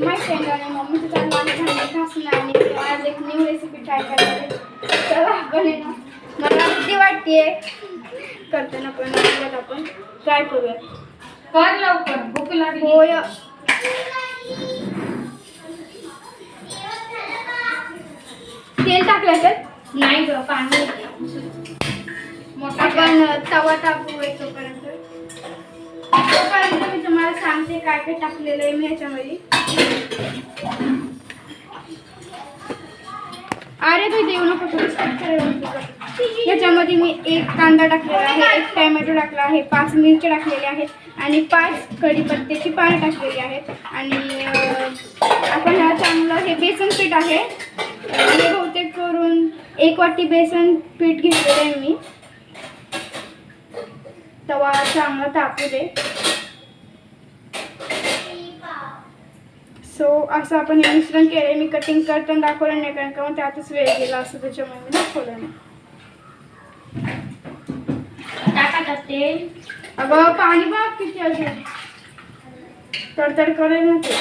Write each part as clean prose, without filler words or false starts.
माहिती आहे का नाही मम्मीचं चालू आहे भांडी घासणं आणि आज एक न्यू रेसिपी ट्राय करणार आहे. चला आपण आहे ना मला भीती वाटते करताना पण आपण ट्राय करूया. कर लवकर भूक लागली. होय तेल टाकलं तर नाही ग पाणी मोठा आपण तवा टाकू तोपर्यंत मी तुम्हाला सांगते काय काय टाकलेलं आहे मी ह्याच्यामध्ये. अरे तू देऊ नको. ह्याच्यामध्ये मी एक कांदा टाकलेला आहे, एक टोमॅटो टाकला आहे, 5 मिरच्या टाकलेल्या आहेत आणि 5 कढीपत्त्याची पानं टाकलेली आहेत. आणि आपण हा चांगलं हे बेसन पीठ आहे हे बहुतेक करून 1 वाटी बेसन पीठ घेतलेलं आहे मी. तवा चांगला तापू दे. सो असं आपण हे मिश्रण केलंय. मी कटिंग करताना दाखवलं नाही कारण का त्यातच वेळ गेला असं त्याच्यामुळे मी दाखवलं नाही. टाकायचं तेल. अगं पाणी बघ किती असेल तडतड करेल ना ते.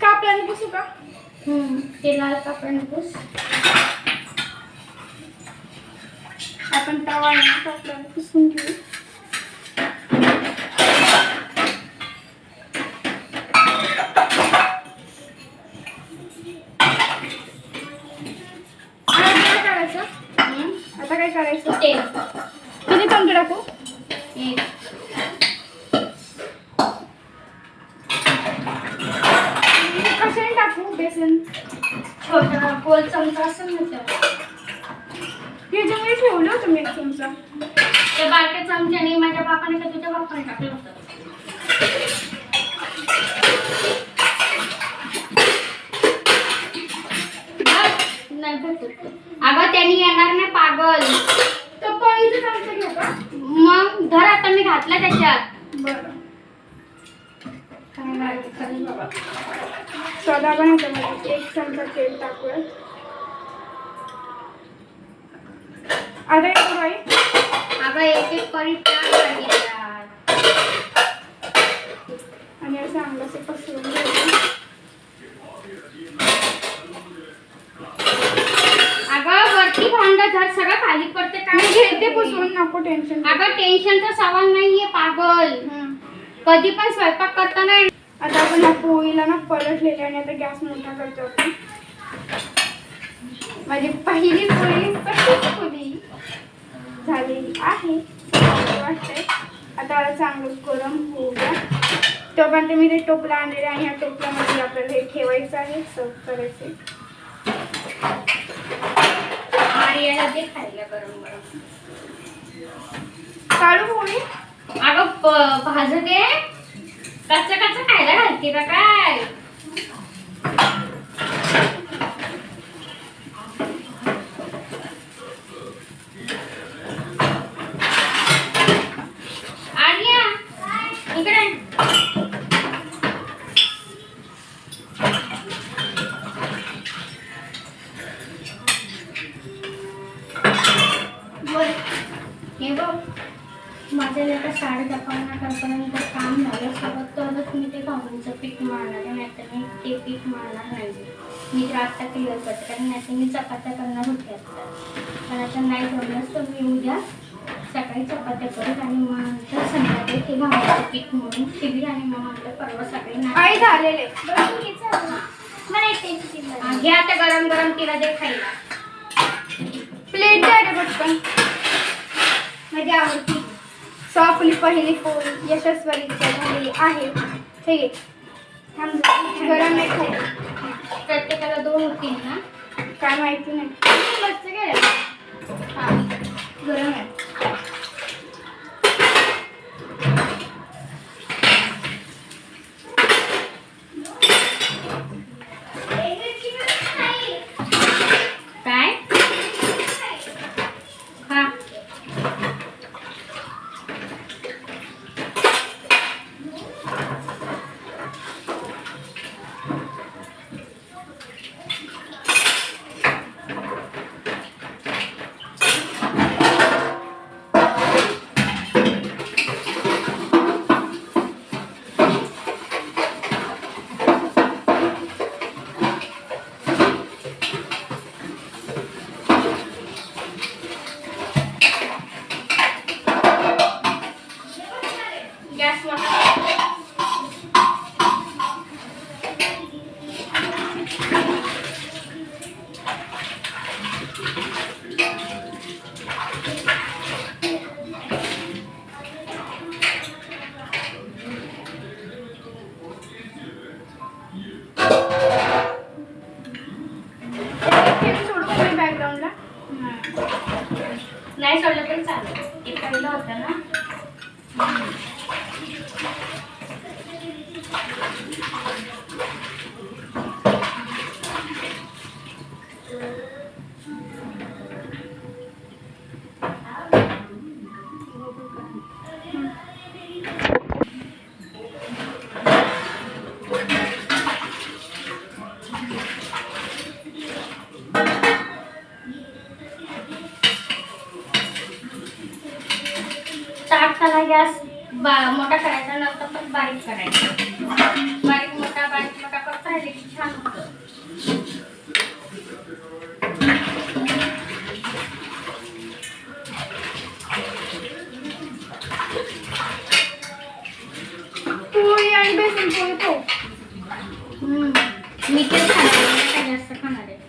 कापल्याने पुसू का? तेलाला कापडाने पुस. आपण तवा कापल्याने पुसून घेऊ. आता काय करायचं? तेल किती चमचे टाकू? 1. कशाने टाकू बेसन? छोटा गोल चमचा असेल ना ह्याच्यामध्ये ठेवलं होतं मी 1 चमचा. त्या बारक्या चमच्याने माझ्या बापाने का तुझ्या बापाने टाकलं होतं. नाही भरपूर. अगं त्यांनी येणार नाही पागल. तर पहिलं चमचा घेऊ का? मग धर आता मी घातला त्याच्यात. बरं काय नाही बाबा. स्वतः पण ह्याच्यामध्ये 1 चमचा तेल टाकूया. आता काय करू आई? अगं एक परी टाक आणि असं चांगलंसं पसरून घ्यायचं. अगं वरती भांड धर सगळं खाली पडते मी काय घेते पुसून नको टेन्शन. अगं टेन्शनचा सवाल नाहीये पागल. कधी पण स्वयंपाक करताना आता आपण ह्या पोळीला ना पलटलेले आणि आता गॅस मोठा करतो आपण. माझी पहिली पोळी कशी पोळी झालेली आहे वाटतंय. आता चांगलं गरम होऊ द्या. तोपर्यंत मी ते टोपला आणलेलं आणि ह्या टोपल्यामध्ये आपल्याला हे ठेवायचं आहे सर्व करायचे. आर्याला दे खायला गरम गरम. काढू पोळी? अगं भाजू दे. कच्चा कच्चा खायला घालते का काय? आर्या इकडे. हे बघ माझ्या लेका 10:30 काम झालं सगळं तरच मी ते गव्हाचं पीठ मारणार आहे. नाहीतर मी ते पीठ मारणार नाही. मी तर आत्ता क्लिअर करते कारण नाहीतर मी चपात्या करणार होते आत्ता. पण आता नाही जमलंच तर मी उद्या सकाळी चपात्या करत आणि मग नंतर संध्याकाळी ते गव्हाचं पीठ म्हणून ठेवी आणि मग म्हटलं परवा सकाळी आई झालेले घे आता गरम गरम तिला दे खायला. प्लेट द्या रे पटकन. माझी आवडती. सो आपली पहिली पोळी यशस्वीरित्या झालेली आहे. हे घे. गरम नाही खायचं. प्रत्येकाला 2 होतील ना? काय माहिती नाही. मस्त गेलं. हां गरम आहे. काय? हा सोडू बॅकग्राऊंडला नाही सोडलं तरी चालेल. ते पहिलं होतं ना. ताटाला गॅस मोठा करायचा, नंतर पण बारीक करायचा. बारीक मोठा करता राहिले की छान होतं. पोळी आणि बेसन पोळी खाऊ. मी ते खाणार जास्त खाणार आहे.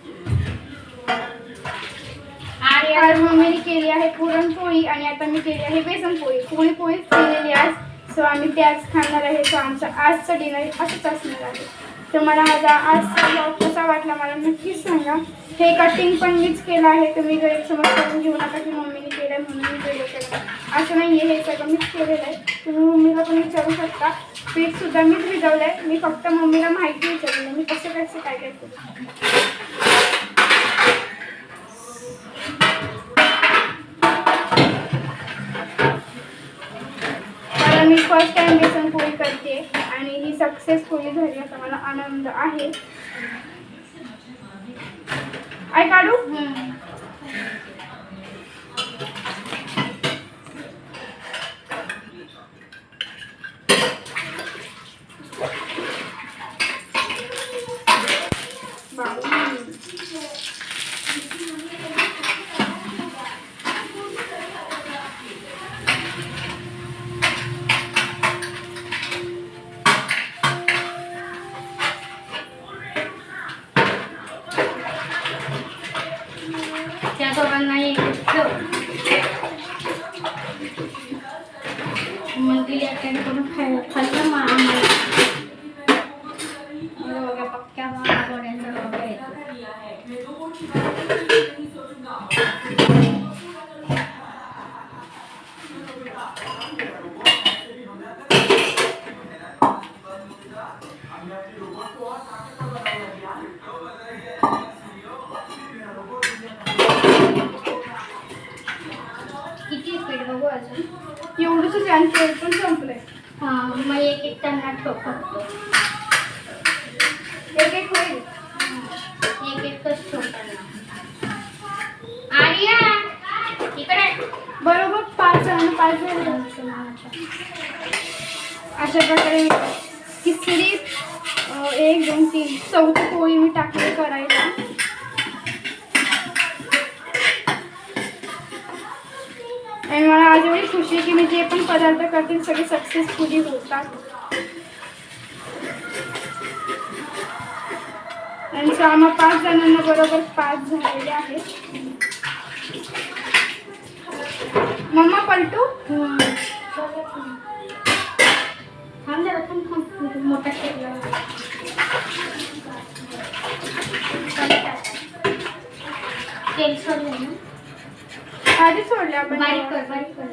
आज मम्मीने केली आहे पुरणपोळी आणि आता मी केली आहे बेसन पोळी. पोळीच केलेली आज. सो आम्ही त्याच खाणार आहे. सो आमचं आजचं डिनर असंच असणार आहे. तर मला माझा आजचा ब्लॉग कसा वाटला मला नक्कीच सांगा. हे कटिंग पण मीच केलं आहे. तुम्ही गैरसमज करून घेऊ नका की मम्मीने केलं आहे म्हणून मी व्हिडिओ केला. असं नाही आहे, हे सगळं मीच केलेलं आहे. तुम्ही मम्मीला पण विचारू शकता. पीठसुद्धा मीच भिजवलं आहे. मी फक्त मम्मीला माहिती विचारली मी कसं काय करते. मी फर्स्ट टाइम बेसन पोळी करते आणि ही सक्सेसफुली झाली असा मला आनंद आहे. आई काढू त्या दोघांना एक ठेव. मग दिली करून खाल्लं मग आम्हाला पक्क्या गोड्यांचा डबा येतो. किती स्पीड बघू अजून एवढंच आणि पण संपलंय. हां मग एक त्यांना ठोकतो. एक होईल. एकच ठोकांना. आर्या इकडे बरोबर 5 जण 5 जण अशा प्रकारे तिसरी 1 2 3 चौथी पोळी मी टाकली करायला. आणि मला आज एवढी खुशी आहे की मी जे पण पदार्थ करते सगळे सक्सेसफुली होतात. आणि आम्हा 5 जणांना बरोबर 5 झालेले आहेत. मम्मा पलटू मोठा शेकला तेल सोडलं ना. आधी सोडले आपण. बारीक कर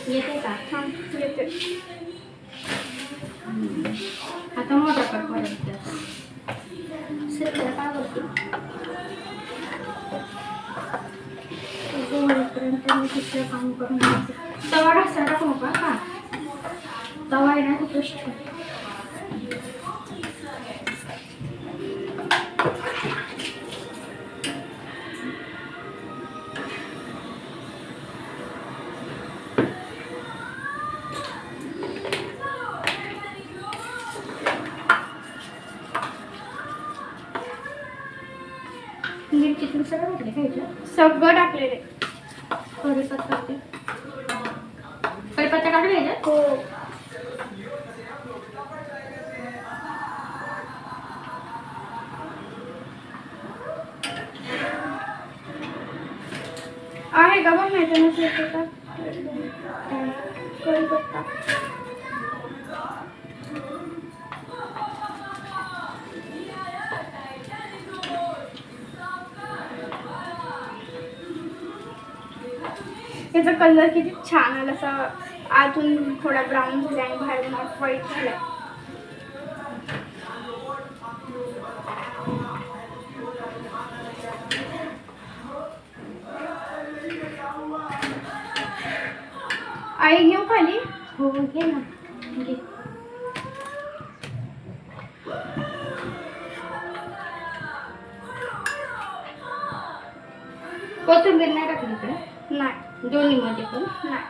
येते का? हां येते. आता मोठा कर परत का बघते होईपर्यंत मी दुसरं काम करून घ्यायचं. तवा रस्ता टाकू नका का? तवा आहे ना तो मिरची तुम्ही सगळं टाकले खायचं. सगळं टाकलेले. कढीपत्ता काढून घ्यायचं. हो का बघ नाही तर नसेल का कढीपत्ता. त्याचा कलर किती छान आला, असा आतून थोडा ब्राऊन झाला आणि बाहेरून ऑफ व्हाईट झालाय. आई घेऊ खाली. हो घे ना घे. कोथिंबीर नाही टाकली इकडे? नाही दोन्ही मध्ये पण नाही.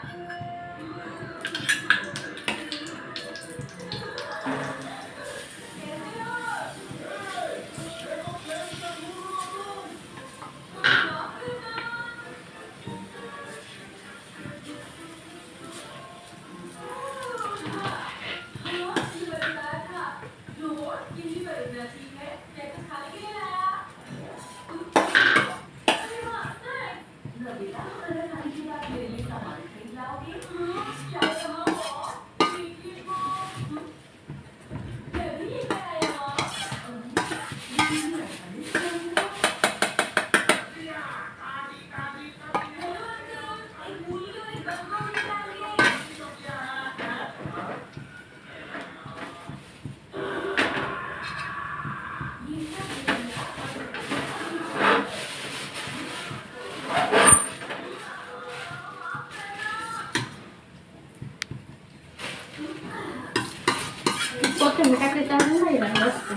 कोथिंबीर टाकली तर अजून भारी लागलं असतं.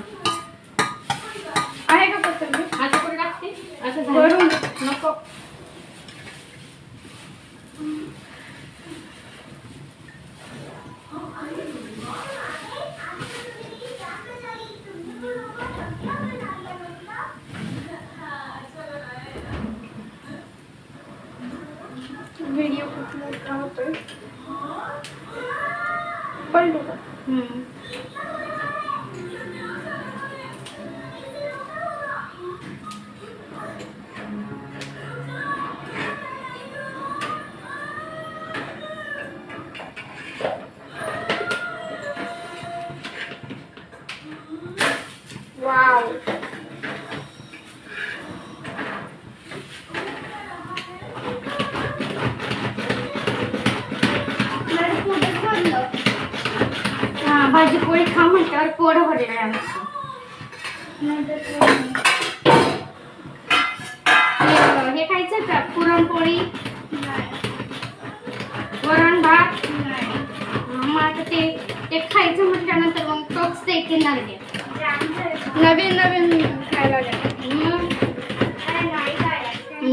आहे का कोथिंबीर? आता कुठे टाकते? असं झालं? वरून. नको. व्हिडिओ खूप मोठा होतोय. पलटू का? वाव. हा भाजी पोळी खा म्हटल्यावर पोट भरलेलं आहे आमचं. हे खायचं का पुरणपोळी वरण भात? मग आता ते खायचं म्हटल्यानंतर मग तोच ते किनार घ्या. नवीन नवीन खायला लागेल.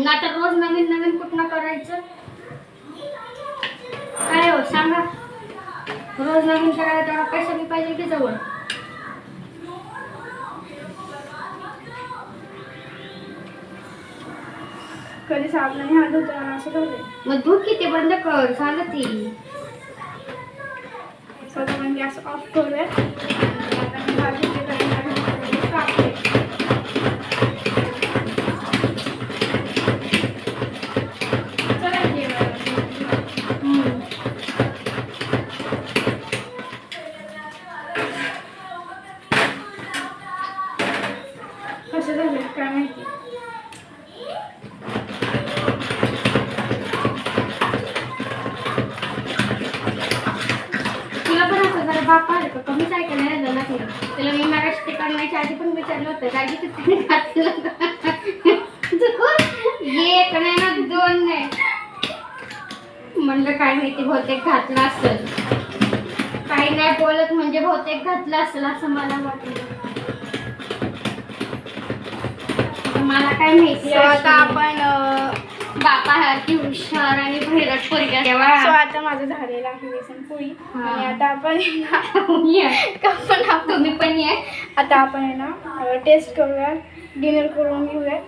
आता रोज नवीन नवीन कुठनं करायचं काय हो सांगा. रोज नवीन करायला तेवढा पैसा बी पाहिजे की जवळ. कधी साबणाने हात धुतो असं करते. मग दूध किती बंद कर झालं ती. स्वतः म्हणजे असं ऑफ करूया. आता मी भाजी कापते. चला जेवायला. कसं झालं काय माहिती. तुला पण असं जरा बापा आलं का कमीच ऐकायला राहिलं ना तुला. तुला मी मगाशी ते करण्याच्या आधी पण विचारलं होतं गाडी किती घातलं एक नाही ना दोन नाही. म्हणलं काय माहिती बहुतेक घातलं असेल. काही नाही बोलत म्हणजे बहुतेक घातलं असेल असं मला वाटलं. मला काय माहिती. So, आता आपण बापा सारखी हुशार आणि भैरट पोरगी सो तेव्हा आता माझं झालेलं आहे बेसन पोळी. आणि आता आपण तुम्ही पण ये. आता आपण आहे ना टेस्ट करूया, डिनर करून घेऊया.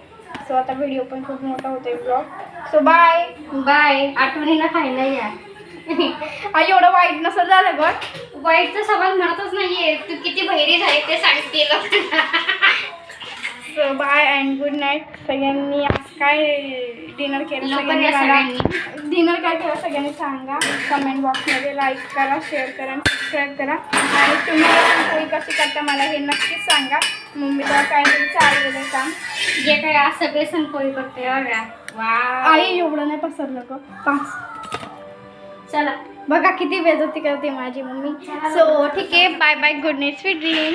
सो आता व्हिडिओ पण खूप मोठा होतोय ब्लॉग. So bye bye. आठवणीनं खायला या. एवढं वाईट नसं झालं बघ. वाईटचा सवाल म्हणतच नाहीये. तू किती बहिरी झाली ते सांगते. So bye and good night सगळ्यांनी. काय डिनर केलं लवकर सगळ्यांनी या मला सगळ्यांनी. डिनर काय केलं सगळ्यांनी सांगा. कमेंट बॉक्समध्ये लाईक करा, शेअर करा आणि सबस्क्राईब करा. आणि तुम्ही पोळी कशी करता मला हे नक्कीच सांगा. मम्मीला काहीतरी चाललेलं आहे काम. जे काय आज सगळे सण पोळी करते बघा. वा आई एवढं नाही पसरलं ग. 5 चला बघा किती बेइज्जती करते माझी मम्मी. सो ठीक आहे, bye bye, good night, sweet dream.